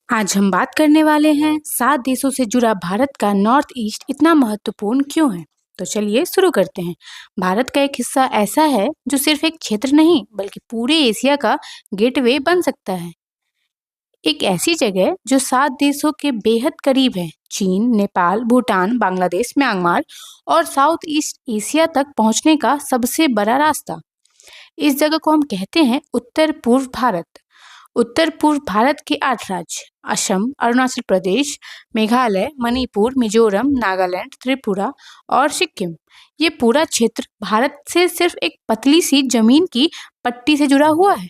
आज हम बात करने वाले हैं 7 देशों से जुड़ा भारत का नॉर्थ ईस्ट इतना महत्वपूर्ण क्यों है। तो चलिए शुरू करते हैं। भारत का एक हिस्सा ऐसा है जो सिर्फ एक क्षेत्र नहीं बल्कि पूरे एशिया का गेटवे बन सकता है। एक ऐसी जगह जो 7 देशों के बेहद करीब है, चीन, नेपाल, भूटान, बांग्लादेश, म्यांमार और साउथ ईस्ट एशिया तक पहुंचने का सबसे बड़ा रास्ता। इस जगह को हम कहते हैं उत्तर पूर्व भारत। उत्तर पूर्व भारत के 8 राज्य असम, अरुणाचल प्रदेश, मेघालय, मणिपुर, मिजोरम, नागालैंड, त्रिपुरा और सिक्किम। ये पूरा क्षेत्र भारत से सिर्फ एक पतली सी जमीन की पट्टी से जुड़ा हुआ है,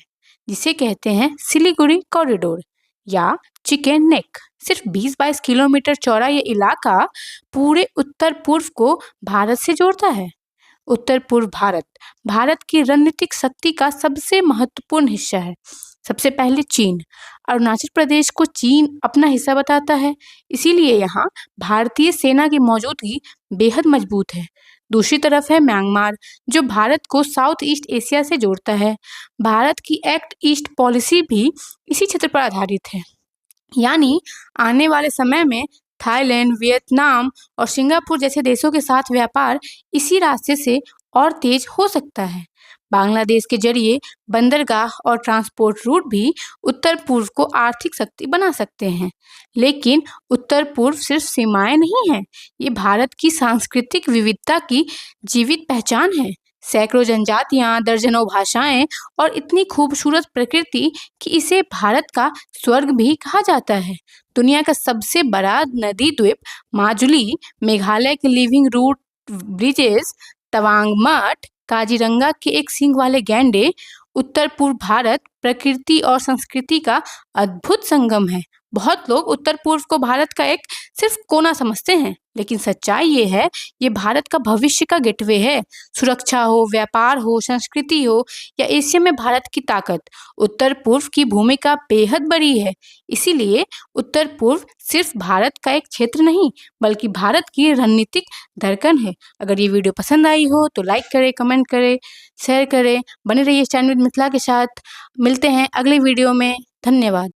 जिसे कहते हैं सिलीगुड़ी कॉरिडोर या चिकन नेक। सिर्फ 20-22 किलोमीटर चौड़ा ये इलाका पूरे उत्तर पूर्व को भारत से जोड़ता है। उत्तर पूर्व भारत भारत की रणनीतिक शक्ति का सबसे महत्वपूर्ण हिस्सा है। सबसे पहले चीन। अरुणाचल प्रदेश को चीन अपना हिस्सा बताता है, इसीलिए यहाँ भारतीय सेना की मौजूदगी बेहद मजबूत है। दूसरी तरफ है म्यांमार, जो भारत को साउथ ईस्ट एशिया से जोड़ता है। भारत की एक्ट ईस्ट पॉलिसी भी इसी क्षेत्र पर आधारित है, यानी आने वाले समय में थाईलैंड, वियतनाम और सिंगापुर जैसे देशों के साथ व्यापार इसी रास्ते से और तेज हो सकता है। बांग्लादेश के जरिए बंदरगाह और ट्रांसपोर्ट रूट भी उत्तर पूर्व को आर्थिक शक्ति बना सकते हैं। लेकिन उत्तर पूर्व सिर्फ सीमाएं नहीं हैं, ये भारत की सांस्कृतिक विविधता की जीवित पहचान है। सैकड़ों जनजातियां, दर्जनों भाषाएं और इतनी खूबसूरत प्रकृति कि इसे भारत का स्वर्ग भी कहा जाता है। दुनिया का सबसे बड़ा नदी द्वीप माजुली, मेघालय के लिविंग रूट ब्रिजेस, तवांग मठ, काजीरंगा के एक सींग वाले गैंडे, उत्तर पूर्व भारत प्रकृति और संस्कृति का अद्भुत संगम है। बहुत लोग उत्तर पूर्व को भारत का एक सिर्फ कोना समझते हैं, लेकिन सच्चाई ये है, ये भारत का भविष्य का गेटवे है। सुरक्षा हो, व्यापार हो, संस्कृति हो या एशिया में भारत की ताकत, उत्तर पूर्व की भूमिका बेहद बड़ी है। इसीलिए उत्तर पूर्व सिर्फ भारत का एक क्षेत्र नहीं बल्कि भारत की रणनीतिक धड़कन है। अगर ये वीडियो पसंद आई हो तो लाइक करें, कमेंट करें, शेयर करें। बने रहिए इस चैनल विद मिथिला के साथ। मिलते हैं अगले वीडियो में। धन्यवाद।